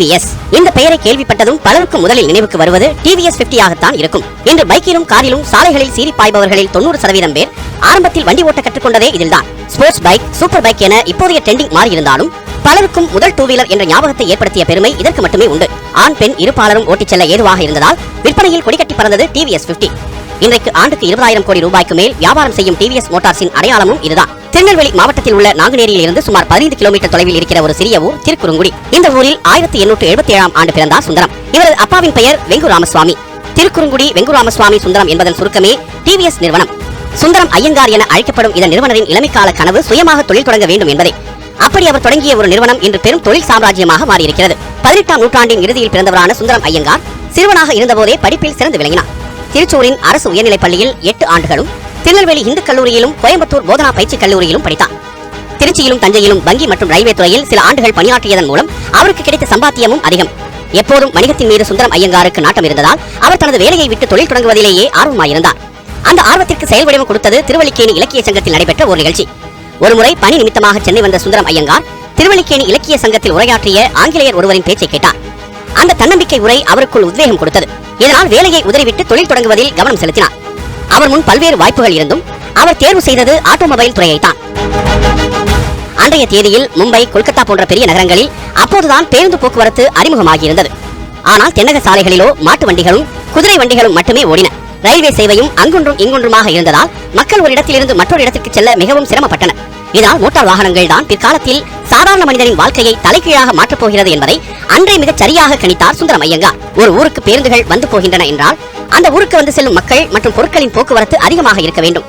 TVS. இந்த பெயரை கேள்விப்பட்டதும் பலருக்கும் முதலில் நினைவுக்கு வருவது டிவிஎஸ் 50 ஆகத்தான் இருக்கும். இன்று பைக்கிலும் காரிலும் சாலைகளில் சீறி பாய்பவர்களில் 90% பேர் ஆரம்பத்தில் வண்டி ஓட்ட கற்றுக்கொண்டதே இதில்தான். ஸ்போர்ட்ஸ் பைக், சூப்பர் பைக் என இப்போதைய ட்ரெண்டிங் மாறி இருந்தாலும் பலருக்கும் முதல் டூ வீலர் என்ற ஞாபகத்தை ஏற்படுத்திய பெருமை இதற்கு மட்டுமே உண்டு. ஆண் பெண் இருபாலரும் ஓட்டிச் செல்ல ஏதுவாக இருந்ததால் விற்பனையில் கொடிகட்டி பறந்தது டிவிஎஸ் 50. இன்றைக்கு ஆண்டுக்கு 20,000 கோடி ரூபாய்க்கு மேல் வியாபாரம் செய்யும் டிவிஎஸ் மோட்டார்ஸின் அடையாளமும் இதுதான். திருநெல்வேலி மாவட்டத்தில் உள்ள நாங்குநேரியில் இருந்து சுமார் 15 கிலோமீட்டர் தொலைவில் இருக்கிற ஒரு சிறிய ஊர் திருக்குறுங்குடி. இந்த ஊரில் 1877 ஆண்டு பிறந்தார் சுந்தரம். இவரது அப்பாவின் பெயர் வெங்குராமசுவாமி. திருக்குறுங்குடி வெங்குராமசுவாமி சுந்தரம் என்பதன் சுருக்கமே டிவிஎஸ் நிறுவனம். சுந்தரம் ஐயங்கார் என அழைக்கப்படும் இதன் நிறுவனரின் இளமைக்கால கனவு சுயமாக தொழில் தொடங்க வேண்டும் என்பதே. அப்படி அவர் தொடங்கிய ஒரு நிறுவனம் இன்று பெரும் தொழில் சாம்ராஜ்யமாக மாறியிருக்கிறது. 18ஆம் நூற்றாண்டின் இறுதியில் பிறந்தவரான சுந்தரம் ஐயங்கார் சிறுவனாக இருந்தபோதே படிப்பில் சிறந்து விளங்கினார். திருச்சூரின் அரசு உயர்நிலைப் பள்ளியில் 8 ஆண்டுகளும், திருநெல்வேலி இந்து கல்லூரியிலும், கோயம்புத்தூர் போதனா பயிற்சி கல்லூரியிலும் படித்தார். திருச்சியிலும் தஞ்சையிலும் வங்கி மற்றும் ரயில்வே துறையில் சில ஆண்டுகள் பணியாற்றியதன் மூலம் அவருக்கு கிடைத்த சம்பாத்தியமும் அதிகம். எப்போதும் வணிகத்தின் மீது சுந்தரம் ஐயங்காருக்கு நாட்டம் இருந்ததால் அவர் தனது வேலையை விட்டு தொழில் தொடங்குவதிலேயே ஆர்வமாயிருந்தார். அந்த ஆர்வத்திற்கு செயல் வடிவம் கொடுத்தது திருவல்லிக்கேணி இலக்கிய சங்கத்தில் நடைபெற்ற ஒரு நிகழ்ச்சி. ஒருமுறை பணி நிமித்தமாக சென்னை வந்த சுந்தரம் ஐயங்கார் திருவல்லிக்கேணி இலக்கிய சங்கத்தில் உரையாற்றிய ஆங்கிலேயர் ஒருவரின் பேச்சை கேட்டார். அந்த தன்னம்பிக்கை உரை அவருக்குள் உத்வேகம் கொடுத்தது. இதனால் வேலையை உதறிவிட்டு தொழில் தொடங்குவதில் கவனம் செலுத்தினார். அவர் முன் பல்வேறு வாய்ப்புகள் இருந்தும் அவர் தேர்வு செய்தது ஆட்டோமொபைல் துறையைத்தான். அன்றைய தேதியில் மும்பை, கொல்கத்தா போன்ற பெரிய நகரங்களில் அப்போதுதான் பேருந்து போக்குவரத்து அறிமுகமாகியிருந்தது. ஆனால் தென்னக சாலைகளிலோ மாட்டு வண்டிகளும் குதிரை வண்டிகளும் மட்டுமே ஓடின. ரயில்வே சேவையும் அங்கொன்றும் இங்கொன்றுமாக இருந்ததால் மக்கள் ஒரு இடத்திலிருந்து மற்றொரு இடத்துக்கு செல்ல மிகவும் சிரமப்பட்டனர். இதனால் மோட்டார் வாகனங்கள் தான் பிற்காலத்தில் சாதாரண மனிதனின் வாழ்க்கையை தலைகீழாக மாற்றப் போகிறது என்பதை அன்றே மிகச் சரியாக கணித்தார் சுந்தரம் ஐயங்கார். ஒரு ஊருக்கு பேருந்துகள் வந்து போகின்றன என்றால் அந்த ஊருக்கு வந்து செல்லும் மக்கள் மற்றும் பொருட்களின் போக்குவரத்து அதிகமாக இருக்க வேண்டும்.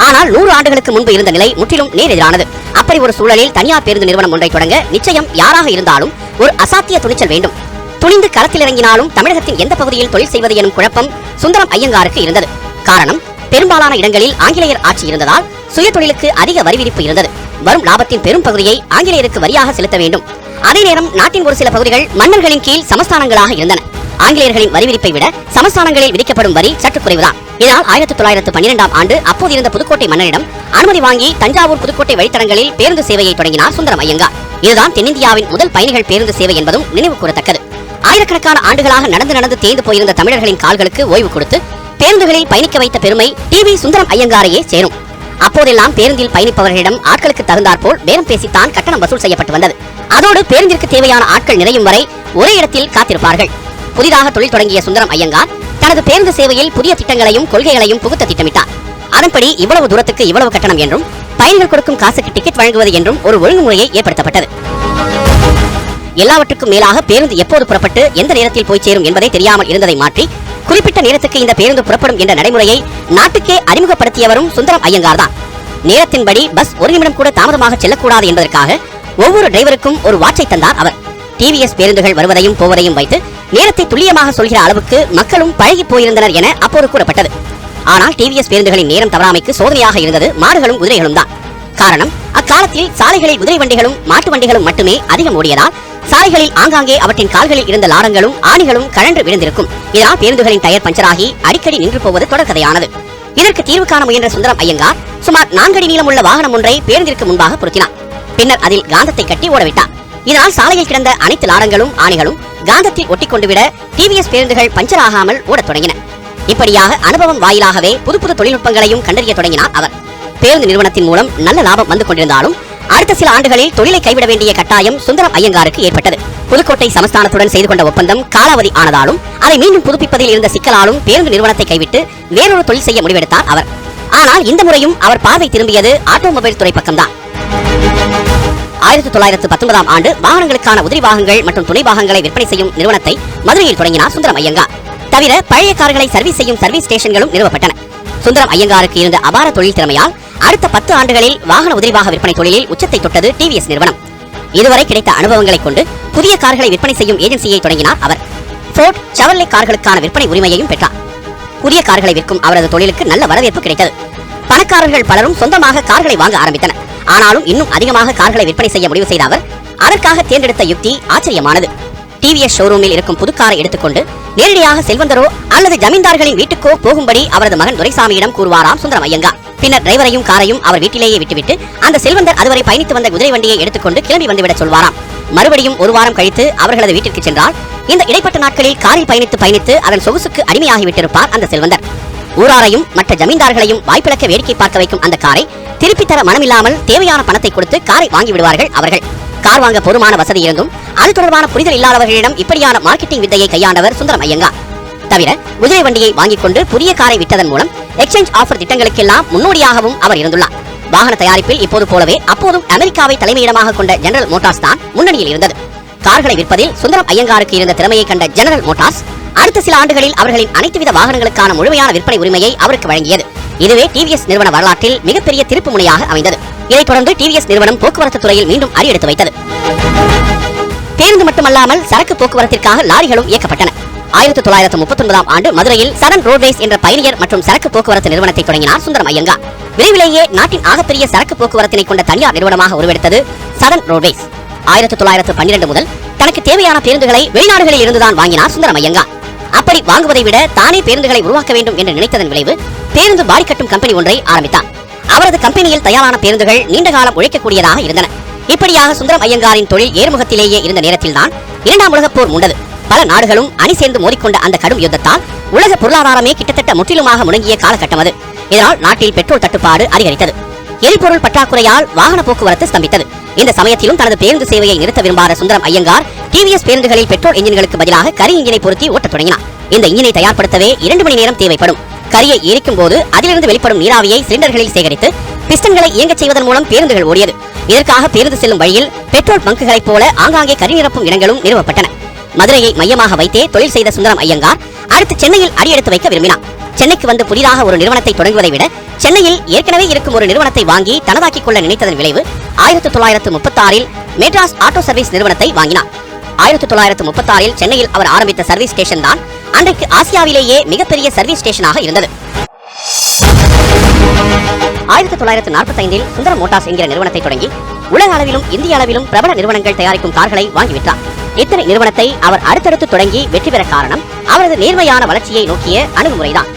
ஆனால் 100 ஆண்டுகளுக்கு முன்பு இருந்த நிலை முற்றிலும் நேரெதிரானது. அப்படி ஒரு சூழலில் தனியார் பேருந்து நிறுவனம் ஒன்றை தொடங்க நிச்சயம் யாராக இருந்தாலும் ஒரு அசாத்திய துணிச்சல் வேண்டும். துணிந்து களத்தில் இறங்கினாலும் தமிழகத்தின் எந்த பகுதியில் தொழில் செய்வது எனும் குழப்பம் சுந்தரம் ஐயங்காருக்கு இருந்தது. காரணம், பெரும்பாலான இடங்களில் ஆங்கிலேயர் ஆட்சி இருந்ததால் சுய தொழிலுக்கு அதிக வரி விதிப்பு இருந்தது. வரும் லாபத்தின் பெரும் பகுதியை ஆங்கிலேயருக்கு வரியாக செலுத்த வேண்டும். அதே நேரம் நாட்டின் ஒரு சில பகுதிகள் மன்னர்களின் கீழ் சமஸ்தானங்களாக இருந்தன. ஆங்கிலேயர்களின் வரி விதிப்பை விட சமஸ்தானங்களில் விதிக்கப்படும் வரி சற்று குறைவுதான். இதனால் 1912ஆம் ஆண்டு அப்போதிருந்த புதுக்கோட்டை மன்னரிடம் அனுமதி வாங்கி தஞ்சாவூர் புதுக்கோட்டை வழித்தடங்களில் பேருந்து சேவையை தொடங்கினார் சுந்தரம் ஐயங்கார். இதுதான் தென்னிந்தியாவின் முதல் பயணிகள் பேருந்து சேவை என்பதும் நினைவு கூறத்தக்கது. ஆயிரக்கணக்கான ஆண்டுகளாக நடந்து தேய்ந்து போயிருந்த தமிழர்களின் கால்களுக்கு ஓய்வு கொடுத்து பேருந்துகளில் பயணிக்க வைத்த பெருமை டிவி சுந்தரம் ஐயங்காரையே சேரும். அப்போதெல்லாம் பேருந்தில் பயணிப்பவர்களிடம் ஆட்களுக்கு தகுந்தாற்போல் பேரம் பேசித்தான் கட்டணம் வசூல் செய்யப்பட்டு வந்தது. அதோடு பேருந்திற்கு தேவையான ஆட்கள் நிறையும் வரை ஒரே இடத்தில் காத்திருப்பார்கள். புதிதாக தொழில் தொடங்கிய சுந்தரம் ஐயங்கார் தனது பேருந்து சேவையில் புதிய திட்டங்களையும் கொள்கைகளையும் புகுத்த திட்டமிட்டார். அதன்படி இவ்வளவு தூரத்துக்கு இவ்வளவு கட்டணம் என்றும் பயணிகள் கொடுக்கும் காசுக்கு டிக்கெட் வழங்குவது என்றும் ஒரு ஒழுங்குமுறையை ஏற்படுத்தப்பட்டது. எல்லாவற்றுக்கும் மேலாக பேருந்து எப்போது புறப்பட்டு எந்த நேரத்தில் போய் சேரும் என்பதை தெரியாமல் இருந்ததை மாற்றி குறிப்பிட்ட நேரத்துக்கு இந்த பேருந்து புறப்படும் என்ற நடைமுறையை நாட்டுக்கே அறிமுகப்படுத்தியவரும் சுந்தரம் ஐயங்கார் தான். நேரத்தின்படி பஸ் ஒரு நிமிடம் கூட தாமதமாக செல்லக்கூடாது என்பதற்காக ஒவ்வொரு டிரைவருக்கும் ஒரு வாட்சை தந்தார் அவர். டிவிஎஸ் பேருந்துகள் வருவதையும் போவதையும் வைத்து நேரத்தை துல்லியமாக சொல்கிற அளவுக்கு மக்களும் பழகி போயிருந்தனர் என அப்போது கூறப்பட்டது. ஆனால் டிவிஎஸ் பேருந்துகளின் நேரம் தவறாமைக்கு சோதனையாக இருந்தது மாடுகளும் குதிரைகளும் தான். காரணம், அக்காலத்தில் சாலைகளில் குதிரை வண்டிகளும் மாட்டு வண்டிகளும் மட்டுமே அதிகம் ஓடியதால் சாலைகளில் ஆங்காங்கே அவற்றின் கால்களில் இருந்த லாரங்களும் ஆணிகளும் கழன்று விழுந்திருக்கும். இதனால் பேருந்துகளின் டயர் பஞ்சராகி அடிக்கடி நின்று போவது தொடர்கதையானது. இதற்கு தீர்வு காண முயன்ற சுந்தரம் ஐயங்கார் சுமார் 4 அடி நீளம் உள்ள வாகனம் ஒன்றை பேருந்திற்கு முன்பாக பொருத்தினார். பின்னர் அதில் காந்தத்தை கட்டி ஓடவிட்டார். இதனால் சாலையில் கிடந்த அனைத்து லாரங்களும் ஆணிகளும் காந்தத்தில் ஒட்டிக்கொண்டு விட டிவிஎஸ் பேருந்துகள் பஞ்சர் ஆகாமல் ஓடத் தொடங்கின. இப்படியாக அனுபவம் வாயிலாகவே புது தொழில்நுட்பங்களையும் கண்டறிய தொடங்கினார் அவர். பேருந்து நிறுவனத்தின் மூலம் நல்ல லாபம் வந்து கொண்டிருந்தாலும் அடுத்த சில ஆண்டுகளில் தொழிலை கைவிட வேண்டிய கட்டாயம் சுந்தரம் ஐயங்காருக்கு ஏற்பட்டது. புதுக்கோட்டை சமஸ்தானத்துடன் செய்து கொண்ட ஒப்பந்தம் காலாவதி ஆனதாலும் அதை மீண்டும் புதுப்பிப்பதில் இருந்த சிக்கலாலும் பேருந்து நிறுவனத்தை கைவிட்டு வேறொரு தொழில் செய்ய முடிவெடுத்தார் அவர். ஆனால் இந்த முறையும் அவர் பார்வை திரும்பியது ஆட்டோமொபைல் துறை பக்கம்தான். 1919ஆம் ஆண்டு வாகனங்களுக்கான உதிரி பாகங்கள் மற்றும் துணை பாகங்களை விற்பனை செய்யும் நிறுவனத்தை மதுரையில் தொடங்கினார் சுந்தரம் ஐயங்கார். தவிர பழைய கார்களை சர்வீஸ் செய்யும் சர்வீஸ் ஸ்டேஷன்களும் நிறுவப்பட்டன. சுந்தரம் ஐயங்காருக்கு இருந்த அபார தொழில் திறமையால் அடுத்த 10 ஆண்டுகளில் வாகன உதிரிபாக விற்பனை தொழிலில் உச்சத்தை தொட்டது டிவிஎஸ் நிறுவனம். இதுவரை கிடைத்த அனுபவங்களை கொண்டு புதிய கார்களை விற்பனை செய்யும் ஏஜென்சியை தொடங்கினார் அவர். ஃபோர்ட், செவர்லே கார்களுக்கான விற்பனை உரிமையையும் பெற்றார். புதிய கார்களை விற்கும் அவரது தொழிலுக்கு நல்ல வரவேற்பு கிடைத்தது. பணக்காரர்கள் பலரும் சொந்தமாக கார்களை வாங்க ஆரம்பித்தனர். ஆனாலும் இன்னும் அதிகமாக கார்களை விற்பனை செய்ய முடிவு செய்த அவர் அதற்காக தேர்ந்தெடுத்த யுக்தி ஆச்சரியமானது. டிவிஎஸ் ஷோரூமில் இருக்கும் புது காரை எடுத்துக்கொண்டு நேரடியாக செல்வந்தரோ அல்லது ஜமீன்தார்களின் வீட்டுக்கோ போகும்படி அவரது மகன் துரைசாமியிடம் கூறுவாராம் சுந்தரம் ஐயங்கார். பின்னர் டிரைவரையும் காரையும் அவர் வீட்டிலேயே விட்டுவிட்டு அந்த செல்வந்தர் அதுவரை பயணித்து வந்த குதிரை வண்டியை எடுத்துக்கொண்டு கிளம்பி வந்துவிட சொல்வாராம். மறுபடியும் ஒரு வாரம் கழித்து அவர்களது வீட்டிற்கு சென்றால் இந்த இடைப்பட்ட நாட்களில் காரில் பயணித்து அதன் சொகுசுக்கு அடிமையாகிவிட்டிருப்பார் அந்த செல்வந்தர். ஊராரையும் மற்ற ஜமீன்தார்களையும் வாய்ப்பிழக்க வேடிக்கை பார்க்க வைக்கும் அந்த காரை திருப்பி தர மனமில்லாமல் தேவையான பணத்தை கொடுத்து காரை வாங்கி விடுவார்கள் அவர்கள். கார் வாங்க போதுமான வசதி இருந்தும் அது தொடர்பான புரிதல் இல்லாதவர்களிடம் இப்படியான மார்க்கெட்டிங் வித்தையை கையாண்டவர் சுந்தரம் ஐயங்கார். தவிர குதிரை வண்டியை வாங்கிக் கொண்டு புதிய காரை விற்றதன் மூலம் எக்ஸ்சேஞ்ச் ஆஃபர் திட்டங்களுக்கெல்லாம் முன்னோடியாகவும் அவர் இருந்துள்ளார். வாகன தயாரிப்பில் இப்போது போலவே அப்போதும் அமெரிக்காவை தலைமையிடமாக கொண்ட ஜெனரல் மோட்டார்ஸ் தான் முன்னணியில் இருந்தது. கார்களை விற்பதில் சுந்தரம் ஐயங்காருக்கு இருந்த திறமையை கண்ட ஜெனரல் மோட்டார்ஸ் அடுத்த சில ஆண்டுகளில் அவர்களின் அனைத்து வித வாகனங்களுக்கான முழுமையான விற்பனை உரிமையை அவருக்கு வழங்கியது. இதுவே டிவிஎஸ் நிறுவன வரலாற்றில் மிகப்பெரிய திருப்பு முனையாக அமைந்தது. இதைத் தொடர்ந்து டிவிஎஸ் நிறுவனம் போக்குவரத்து துறையில் மீண்டும் அடியெடுத்து வைத்தது. பேருந்து மட்டுமல்லாமல் சரக்கு போக்குவரத்திற்காக லாரிகளும் இயக்கப்பட்டன. 1939ஆம் ஆண்டு மதுரையில் சதன் ரோட்வேஸ் என்ற பயணியர் மற்றும் சரக்கு போக்குவரத்து நிறுவனத்தை தொடங்கினார் சுந்தரம் ஐயங்கார். விரைவிலேயே நாட்டின் ஆகப்பெரிய சரக்கு போக்குவரத்தினை கொண்ட தனியார் நிறுவனமாக உருவெடுத்தது சதன் ரோட்வேஸ். 1912 முதல் தனக்கு தேவையான பேருந்துகளை வெளிநாடுகளில் இருந்துதான் வாங்கினார் சுந்தரம் ஐயங்கார். அப்படி வாங்குவதை விட தானே பேருந்துகளை உருவாக்க வேண்டும் என்று நினைத்ததன் விளைவு பேருந்து பாடி கட்டும் கம்பெனி ஒன்றை ஆரம்பித்தார். அவரது கம்பெனியில் தயாரான பேருந்துகள் நீண்ட காலம் உழைக்கக்கூடியதாக இருந்தன. இப்படியாக சுந்தரம் ஐயங்காரின் தொழில் ஏறுமுகத்திலேயே இருந்த நேரத்தில்தான் 2ஆம் உலகப் போர் மூண்டது. பல நாடுகளும் அணி சேர்ந்து மோதிக்கொண்ட அந்த கடும் யுத்தத்தால் உலக பொருளாதாரமே கிட்டத்தட்ட முற்றிலுமாக முடங்கிய காலகட்டம் அது. இதனால் நாட்டில் பெட்ரோல் தட்டுப்பாடு அதிகரித்தது. எரிபொருள் பற்றாக்குறையால் வாகன போக்குவரத்து ஸ்தம்பித்தது. இந்த சமயத்திலும் தனது பேருந்து சேவையை நிறுத்த விரும்பாத சுந்தரம் ஐயங்கார் டிவிஎஸ் பேருந்துகளில் பெட்ரோல் என்ஜின்களுக்கு பதிலாக கரி இன்ஜினை பொருத்தி ஓட்டத் தொடங்கினார். இந்த இன்ஜினை தயார்படுத்தவே 2 மணி நேரம் தேவைப்படும். கரியை எரிக்கும் போது அதிலிருந்து வெளிப்படும் நீராவியை சிலிண்டர்களில் சேகரித்து பிஸ்டன்களை இயங்கச் செய்வதன் மூலம் பேருந்துகள் ஓடியது. இதற்காக பேருந்து செல்லும் வழியில் பெட்ரோல் பங்குகளைப் போல ஆங்காங்கே கரி நிரப்பும் இடங்களும் நிறுவப்பட்டன. மதுரையை மையமாக வைத்தே தொழில் செய்த சுந்தரம் ஐயங்கார் அடுத்து சென்னையில் அடியெடுத்து வைக்க விரும்பினார். சென்னைக்கு வந்து புதிதாக ஒரு நிறுவனத்தை தொடங்குவதை விட சென்னையில் ஏற்கனவே இருக்கும் ஒரு நிறுவனத்தை வாங்கி தனதாக்கிக் கொள்ள நினைத்ததன் விளைவு 1936இல் மெட்ராஸ் ஆட்டோ சர்வீஸ் நிறுவனத்தை வாங்கினார். 1936இல் சென்னையில் அவர் ஆரம்பித்த சர்வீஸ் ஸ்டேஷன் தான் அன்றைக்கு ஆசியாவிலேயே மிகப்பெரிய சர்வீஸ் ஸ்டேஷனாக இருந்தது. 1945இல் சுந்தரம் மோட்டார்ஸ் என்கிற நிறுவனத்தை தொடங்கி உலக அளவிலும் இந்திய அளவிலும் பிரபல நிறுவனங்கள் தயாரிக்கும் கார்களை வாங்கிவிட்டார். இத்தனை நிறுவனத்தை அவர் அடுத்தடுத்து தொடங்கி வெற்றி பெற காரணம் அவரது நேர்மையான வளர்ச்சியை நோக்கிய அணுகுமுறைதான்.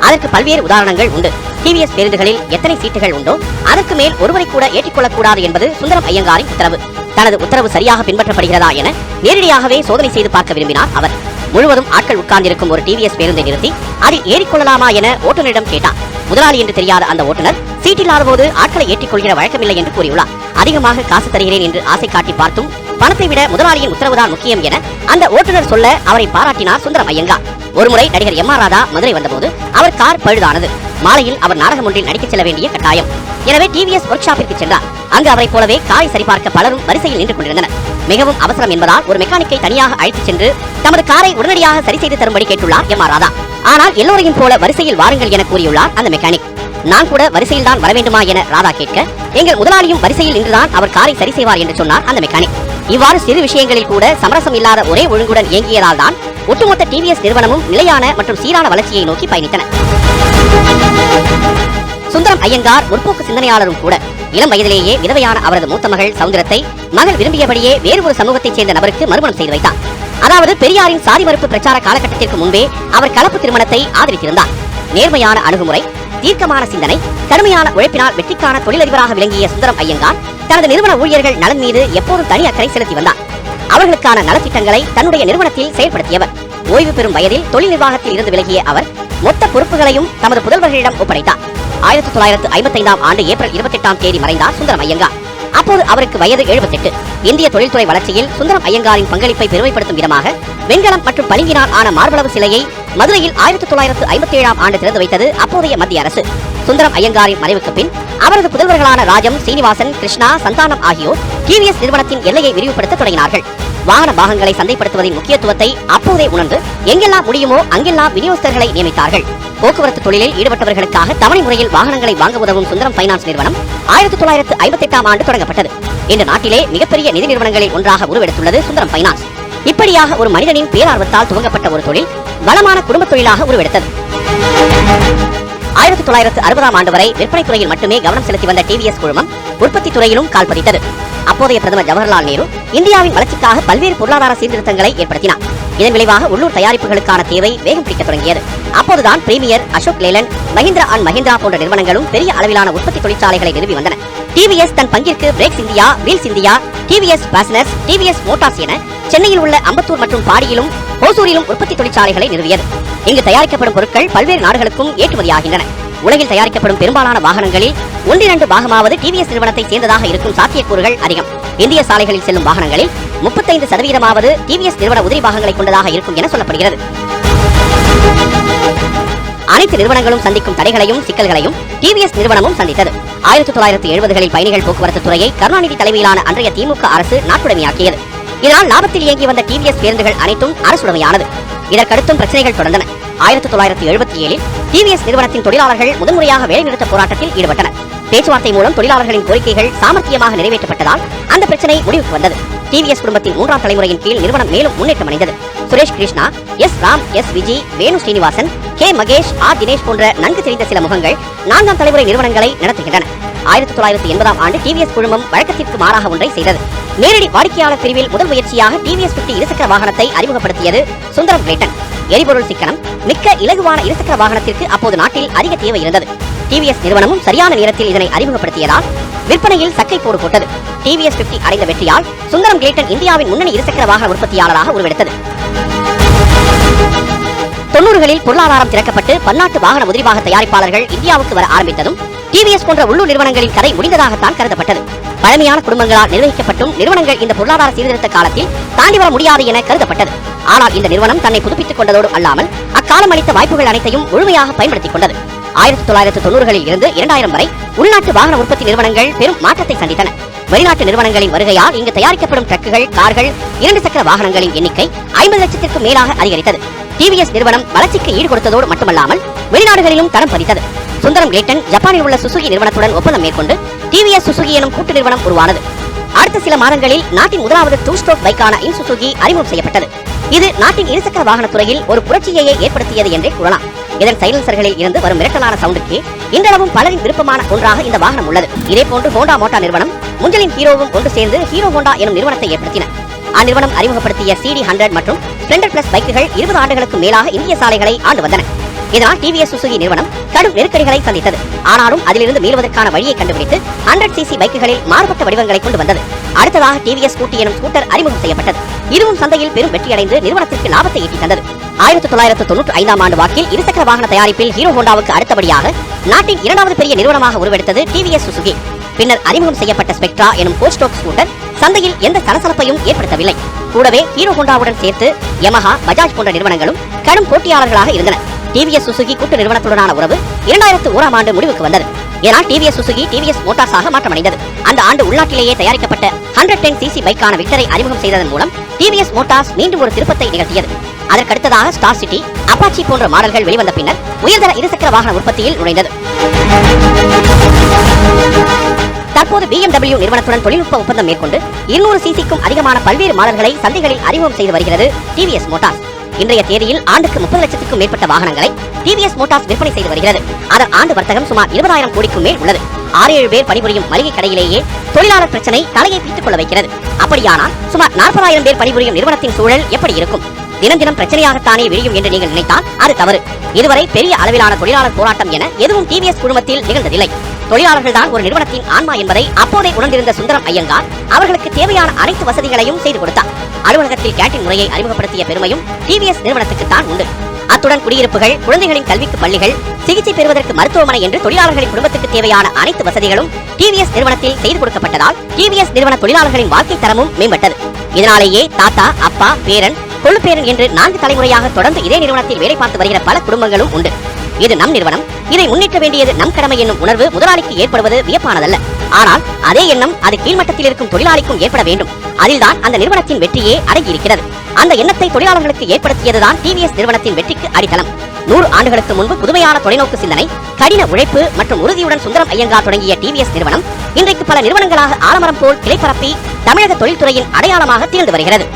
அதற்கு பல்வேறு உதாரணங்கள் உண்டு. டிவிஎஸ் பேருந்துகளில் எத்தனை சீட்டுகள் உண்டோ அதற்கு மேல் ஒருவரை கூட ஏற்றிக்கொள்ளக்கூடாது என்பது சுந்தரம் ஐயங்காரின் உத்தரவு. தனது உத்தரவு சரியாக பின்பற்றப்படுகிறதா என நேரடியாகவே சோதனை செய்து பார்க்க விரும்பினார் அவர். முழுவதும் ஆட்கள் உட்கார்ந்திருக்கும் ஒரு டிவிஎஸ் பேருந்தை நிறுத்தி அதில் ஏறிக்கொள்ளலாமா என ஓட்டுநரிடம் கேட்டார். முதலாளி என்று தெரியாத அந்த ஓட்டுநர் சீட்டில்லாத போது ஆட்களை ஏற்றிக்கொள்கிற வழக்கமில்லை என்று கூறியுள்ளார். அதிகமாக காசு தருகிறேன் என்று ஆசை காட்டி பார்த்தும் பணத்தை விட முதலாளியின் உத்தரவுதான் முக்கியம் என அந்த ஓட்டுநர் சொல்ல அவரை பாராட்டினார் சுந்தரம் ஐயங்கார். ஒருமுறை நடிகர் எம்.ஆர். ராதா மதுரை வந்தபோது அவர் கார் பழுதானது. மாலையில் அவர் நாடகம் ஒன்றில் நடிக்கச் செல்ல வேண்டிய கட்டாயம். எனவே டிவிஎஸ் ஒர்க் ஷாப்பிற்கு சென்றார். அங்கு அவரை போலவே காரை சரிபார்க்க பலரும் வரிசையில் நின்று கொண்டிருந்தனர். மிகவும் அவசரம் என்பதால் ஒரு மெக்கானிக்கை தனியாக அழைத்துச் சென்று தமது காரை உடனடியாக சரி செய்து தரும்படி கேட்டுள்ளார் எம்.ஆர். ராதா. ஆனால் எல்லோரையும் போல வரிசையில் வாருங்கள் என கூறியுள்ளார் அந்த மெக்கானிக். நான் கூட வரிசையில் தான் வர வேண்டுமா என ராதா கேட்க, எங்கள் முதலாளியும் வரிசையில் நின்றுதான் அவர் காரை சரி செய்வார் என்று சொன்னார் அந்த மெக்கானிக். இவ்வாறு சிறு விஷயங்களில் கூட சமரசம் இல்லாத ஒரே ஒழுங்குடன் இயங்கியதால் தான் ஒட்டுமொத்த டிவிஎஸ் நிறுவனமும் நிலையான மற்றும் சீரான வளர்ச்சியை நோக்கி பயணித்தன. சுந்தரம் ஐயங்கார் முற்போக்கு சிந்தனையாளரும் கூட. இளம் வயதிலேயே விதவையான அவரது மூத்த மகள் சௌந்தரத்தை மகள் விரும்பியபடியே வேறு ஒரு சமூகத்தைச் சேர்ந்த நபருக்கு மறுமணம் செய்து வைத்தார். அதாவது பெரியாரின் சாதி மறுப்பு பிரச்சார காலகட்டத்திற்கு முன்பே அவர் கலப்பு திருமணத்தை ஆதரித்திருந்தார். நேர்மையான அணுகுமுறை, தீர்க்கமான சிந்தனை, கடுமையான உழைப்பினால் வெற்றிக்கான தொழிலதிபராக விளங்கிய சுந்தரம் ஐயங்கார் தனது நிறுவன ஊழியர்கள் நலன் மீது எப்போதும் தனி அக்கறை செலுத்தி வந்தார். அவர்களுக்கான நலத்திட்டங்களை தன்னுடைய நிறுவனத்தில் செயல்படுத்தியவர். ஓய்வு பெறும் வயதில் தொழில் நிர்வாகத்தில் இருந்து விலகிய அவர் மொத்த பொறுப்புகளையும் தமது புதல்வர்களிடம் ஒப்படைத்தார். 1955ஆம் ஆண்டு ஏப்ரல் 28ஆம் தேதி மறைந்தார் சுந்தரம் ஐயங்கார். அப்போது அவருக்கு வயது 78. இந்திய தொழில்துறை வளர்ச்சியில் சுந்தரம் ஐயங்காரின் பங்களிப்பை பெருமைப்படுத்தும் விதமாக வெண்கலம் மற்றும் பளிங்கினால் ஆன மார்பளவு சிலையை மதுரையில் 1957ஆம் ஆண்டு திறந்து வைத்தது அப்போதைய மத்திய அரசு. சுந்தரம் ஐயங்காரின் மறைவுக்கு பின் அவரது புதல்வர்களான ராஜம், சீனிவாசன், கிருஷ்ணா, சந்தானம் ஆகியோர் டிவிஎஸ் நிறுவனத்தின் எல்லையை விரிவுபடுத்த தொடங்கினார்கள். வாகன பாகங்களை சந்தைப்படுத்துவதின் முக்கியத்துவத்தை அப்போதே உணர்ந்து எங்கெல்லாம் முடியுமோ அங்கெல்லாம் விநியோகஸ்தர்களை நியமித்தார்கள். போக்குவரத்து தொழிலில் ஈடுபட்டவர்களுக்காக தவணை முறையில் வாகனங்களை வாங்க உதவும் சுந்தரம் பைனான்ஸ் நிறுவனம் 1958ஆம் ஆண்டு தொடங்கப்பட்டது. இந்த நாட்டிலே மிகப்பெரிய நிதி நிறுவனங்களில் ஒன்றாக உருவெடுத்துள்ளது சுந்தரம் பைனான்ஸ். இப்படியாக ஒரு மனிதனின் பேரார்வத்தால் துவங்கப்பட்ட ஒரு தொழில் வளமான குடும்ப தொழிலாக உருவெடுத்தது. 1960ஆம் ஆண்டு வரை விற்பனை துறையில் மட்டுமே கவனம் செலுத்தி வந்த டிவிஎஸ் குழுமம் உற்பத்தி துறையிலும் கால் பதித்தது. அப்போதைய பிரதமர் ஜவஹர்லால் நேரு இந்தியாவின் வளர்ச்சிக்காக பல்வேறு பொருளாதார சீர்திருத்தங்களை ஏற்படுத்தினார். இதன் விளைவாக உள்ளூர் தயாரிப்புகளுக்கான தேவை வேகம் பிடிக்க தொடங்கியது. அப்போதுதான் பிரீமியர், அசோக் லேலண்ட், மஹிந்திரா அண்ட் மஹிந்திரா போன்ற நிறுவனங்களும் பெரிய அளவிலான உற்பத்தி தொழிற்சாலைகளை நிறுவி வந்தன. டிவிஎஸ் தன் பங்கிற்கு brakes India, wheels India, TVS fasteners, TVS motors என சென்னையில் உள்ள அம்பத்தூர் மற்றும் பாடியிலும் ஓசூரிலும் உற்பத்தி தொழிற்சாலைகளை நிறுவியது. இங்கு தயாரிக்கப்படும் பொருட்கள் பல்வேறு நாடுகளுக்கும் ஏற்றுமதியாகின்றன. உலகில் தயாரிக்கப்படும் பெரும்பாலான வாகனங்களில் 1-2 பாகமாவது டிவிஎஸ் நிறுவனத்தை சேர்ந்ததாக இருக்கும் சாத்தியக்கூறுகள் அதிகம். இந்திய சாலைகளில் செல்லும் வாகனங்களில் 35% டிவிஎஸ் நிறுவன உதிரி பாகங்களை கொண்டதாக இருக்கும் என சொல்லப்படுகிறது. அனைத்து நிறுவனங்களும் சந்திக்கும் தடைகளையும் சிக்கல்களையும் டிவிஎஸ் நிறுவனமும் சந்தித்தது. 1970களில் பயணிகள் போக்குவரத்து துறையை கருணாநிதி தலைமையிலான அன்றைய திமுக அரசு நாட்டுடைமையாக்கியது. இதனால் லாபத்தில் இயங்கி வந்த டிவிஎஸ் பேருந்துகள் அனைத்தும் அரசுடைமையானது. இதற்கடுத்தும் பிரச்சனைகள் தொடர்ந்தன. 1977ல் டிவிஎஸ் நிறுவனத்தின் தொழிலாளர்கள் முதன்முறையாக வேலைநிறுத்த போராட்டத்தில் ஈடுபட்டனர். பேச்சுவார்த்தை மூலம் தொழிலாளர்களின் கோரிக்கைகள் சாமர்த்தியமாக நிறைவேற்றப்பட்டதால் அந்த பிரச்சனை முடிவுக்கு வந்தது. டிவிஎஸ் குடும்பத்தின் 3ஆம் தலைமுறையின் கீழ் நிறுவனம் மேலும் முன்னேற்றம் அடைந்தது. சுரேஷ் கிருஷ்ணா, எஸ் ராம், எஸ் விஜி, வேணு ஸ்ரீனிவாசன், கே மகேஷ், ஆர் தினேஷ் போன்ற நன்கு தெரிந்த சில முகங்கள் 4ஆம் தலைமுறை நிறுவனங்களை நடத்துகின்றன. 1980ஆம் ஆண்டு டிவிஎஸ் குழுமம் வழக்கத்திற்கு மாறாக ஒன்றை செய்தது. நேரடி வாடிக்கையாளர் பிரிவில் முதல் முயற்சியாக டிவிஎஸ் 50 இருசக்கர வாகனத்தை அறிமுகப்படுத்தியது சுந்தரம் கிளேட்டன். எரிபொருள் சிக்கனம் மிக்க இலகுவான இருசக்கர வாகனத்திற்கு அப்போது நாட்டில் அதிக தேவை இருந்தது. டிவிஎஸ் நிறுவனமும் சரியான நேரத்தில் இதனை அறிமுகப்படுத்தியதால் விற்பனையில் சக்கை போடு போட்டது. டிவிஎஸ் 50 அடைந்த வெற்றியால் சுந்தரம் கிளேட்டன் இந்தியாவின் முன்னணி இருசக்கர வாகன உற்பத்தியாளராக உருவெடுத்தது. 90களில் பொருளாதாரம் திறக்கப்பட்டு பன்னாட்டு வாகன உதிரிபாக தயாரிப்பாளர்கள் இந்தியாவுக்கு வர ஆரம்பித்ததும் டிவிஎஸ் போன்ற உள்ளூர் நிறுவனங்களின் கதை முடிந்ததாகத்தான் கருதப்பட்டது. பழமையான குடும்பங்களால் நிர்வகிக்கப்பட்டும் நிறுவனங்கள் இந்த பொருளாதார சீர்திருத்த காலத்தில் தாண்டி வர முடியாது என கருதப்பட்டது. ஆனால் இந்த நிறுவனம் தன்னை புதுப்பித்துக் கொண்டதோடு அல்லாமல் அக்காலம் அளித்த வாய்ப்புகள் அனைத்தையும் முழுமையாக பயன்படுத்திக் கொண்டது. 1990களில் இருந்து 2000 வரை உள்நாட்டு வாகன உற்பத்தி நிறுவனங்கள் பெரும் மாற்றத்தை சந்தித்தன. வெளிநாட்டு நிறுவனங்களின் வருகையால் இங்கு தயாரிக்கப்படும் ட்ரக்குகள், கார்கள், 2 சக்கர வாகனங்களின் எண்ணிக்கை 50 லட்சத்திற்கும் மேலாக அதிகரித்தது. டிவிஎஸ் நிறுவனம் வளர்ச்சிக்கு ஈடு கொடுத்ததோடு மட்டுமல்லாமல் வெளிநாடுகளிலும் தரம் பதித்தது. சுந்தரம் கிளேட்டன் ஜப்பானில் உள்ள சுசுகி நிறுவனத்துடன் ஒப்பந்தம் மேற்கொண்டு டிவிஎஸ் சுசுகி எனும் கூட்டு நிறுவனம் உருவானது. அடுத்த சில மாதங்களில் நாட்டின் முதலாவது 2 ஸ்ட்ரோக் பைக்கான இன்சுசுகி அறிமுகம் செய்யப்பட்டது. இது நாட்டின் இருசக்கர வாகன துறையில் ஒரு புரட்சியையே ஏற்படுத்தியது என்றே கூறலாம். இதன் சைலன்சர்களில் இருந்து வரும் மிரட்டலான சவுண்டுக்கு இன்றளவும் பலரின் விருப்பமான ஒன்றாக இந்த வாகனம் உள்ளது. இதேபோன்று ஹோண்டா மோட்டார் நிறுவனம் முஞ்சலின் ஹீரோவும் ஒன்று சேர்ந்து ஹீரோ ஹோண்டா எனும் நிறுவனத்தை ஏற்படுத்தின. அந்நிறுவனம் அறிமுகப்படுத்திய CD100 மற்றும் ஸ்ப்ளெண்டர் பிளஸ் பைக்குகள் 20 ஆண்டுகளுக்கு மேலாக இந்திய சாலைகளை ஆண்டு வந்தன. இதனால் டிவிஎஸ் சுசுகி நிறுவனம் கடும் நெருக்கடிகளை சந்தித்தது. ஆனாலும் அதிலிருந்து மீள்வதற்கான வழியை கண்டுபிடித்து 100cc பைக்குகளில் மாறுபட்ட வடிவங்களை கொண்டு வந்தது. அடுத்ததாக டிவிஎஸ் ஸ்கூட்டி எனும் ஸ்கூட்டர் அறிமுகம் செய்யப்பட்டது. இதுவும் சந்தையில் பெரும் வெற்றியடைந்து நிறுவனத்திற்கு லாபத்தை ஈட்டி தந்தது. 1995ஆம் ஆண்டு வாக்கில் இருசக்கர வாகன தயாரிப்பில் ஹீரோ ஹோண்டாவுக்கு அடுத்தபடியாக நாட்டின் 2வது பெரிய நிறுவனமாக உருவெடுத்தது டிவிஎஸ் சுசுகி. பின்னர் அறிமுகம் செய்யப்பட்ட ஸ்பெக்ட்ரா எனும் 4 ஸ்ட்ரோக் ஸ்கூட்டர் சந்தையில் எந்த சலசலப்பையும் ஏற்படுத்தவில்லை. கூடவே ஹீரோ ஹோண்டாவுடன் சேர்த்து யமஹா, பஜாஜ் போன்ற நிறுவனங்களும் கடும் போட்டியாளர்களாக இருந்தன. டிவிஎஸ் சுசுகி கூட்டு நிறுவனத்துடனான உறவு 2001ஆம் ஆண்டு முடிவுக்கு வந்தது. இதனால் டிவிஎஸ் சுசுகி டிவிஎஸ் மோட்டார்ஸாக மாற்றமடைந்தது. அந்த ஆண்டு உள்நாட்டிலேயே தயாரிக்கப்பட்ட 110cc பைக்கான விக்டரை அறிமுகம் செய்ததன் மூலம் டிவிஎஸ் மோட்டார்ஸ் மீண்டும் ஒரு திருப்பத்தை நிகழ்த்தியது. அதற்கடுத்ததாக ஸ்டார் சிட்டி, அப்பாச்சி போன்ற மாடல்கள் வெளிவந்த பின்னர் உயர்தர இருசக்கர வாகன உற்பத்தியில் நுழைந்தது. தற்போது BMW நிறுவனத்துடன் தொழில்நுட்ப ஒப்பந்தம் மேற்கொண்டு 200cc-க்கும் அதிகமான பல்வேறு மாடல்களை சந்தைகளில் அறிமுகம் செய்து வருகிறது டிவிஎஸ் மோட்டார்ஸ். இன்றைய தேதியில் ஆண்டுக்கு 30 லட்சத்துக்கும் மேற்பட்ட வாகனங்களை டிவிஎஸ் மோட்டார்ஸ் விற்பனை செய்து வருகிறது. அதன் ஆண்டு வர்த்தகம் சுமார் 20,000 கோடிக்கும் மேல் உள்ளது. 6-7 பேர் பணிபுரியும் மளிகை கடையிலேயே தொழிலாளர் பிரச்சனை தலையை பிடித்துக் கொள்ள வைக்கிறது. அப்படியானால் சுமார் 40,000 பேர் பணிபுரியும் நிறுவனத்தின் சூழல் எப்படி இருக்கும்? தினம் தினம் பிரச்சனையாகத்தானே விரியும் என்று நீங்கள் நினைத்தால் அது தவறு. இதுவரை பெரிய அளவிலான தொழிலாளர் போராட்டம் என எதுவும் டிவிஎஸ் குழுமத்தில் நிகழ்ந்ததில்லை. தொழிலாளர்கள் தான் ஒரு நிறுவனத்தின் ஆன்மா என்பதை அப்போதே உணர்ந்திருந்த சுந்தரம் ஐயங்கார் அவர்களுக்கு தேவையான அனைத்து வசதிகளையும் செய்து கொடுத்தார். அலுவலகத்தில் கேண்டீன் முறையை அறிமுகப்படுத்திய பெருமையும் டிவிஎஸ் நிறுவனத்துக்கு தான் உண்டு. அத்துடன் குடியிருப்புகள், குழந்தைகளின் கல்விக்கு பள்ளிகள், சிகிச்சை பெறுவதற்கு மருத்துவமனை என்று தொழிலாளர்களின் குடும்பத்துக்கு தேவையான அனைத்து வசதிகளும் டிவிஎஸ் நிறுவனத்தில் செய்து கொடுக்கப்பட்டதால் டிவிஎஸ் நிறுவன தொழிலாளர்களின் வாழ்க்கை தரமும் மேம்பட்டது. இதனாலேயே தாத்தா, அப்பா, பேரன், கொள்ளு பேரன் என்று 4 தலைமுறையாக தொடர்ந்து இதே நிறுவனத்தில் வேலை பார்த்து வருகிற பல குடும்பங்களும் உண்டு. இது நம் நிறுவனம், இதை முன்னேற்ற வேண்டியது நம் கடமை என்னும் உணர்வு முதலாளிக்கு ஏற்படுவது வியப்பானதல்ல. ஆனால் அதே எண்ணம் அது கீழ்மட்டத்தில் இருக்கும் தொழிலாளிக்கும் ஏற்பட வேண்டும். அதில்தான் அந்த நிறுவனத்தின் வெற்றியே அடங்கியிருக்கிறது. அந்த எண்ணத்தை தொழிலாளர்களுக்கு ஏற்படுத்தியதுதான் டிவிஎஸ் நிறுவனத்தின் வெற்றிக்கு அடித்தளம். 100 ஆண்டுகளுக்கு முன்பு புதுமையான தொலைநோக்கு சிந்தனை, கடின உழைப்பு மற்றும் உறுதியுடன் சுந்தரம் ஐயங்கார் தொடங்கிய டிவிஎஸ் நிறுவனம் இன்றைக்கு பல நிறுவனங்களாக ஆலமரம் போல் கிளைப்பரப்பி தமிழக தொழில்துறையின் அடையாளமாக திகழ்ந்து வருகிறது.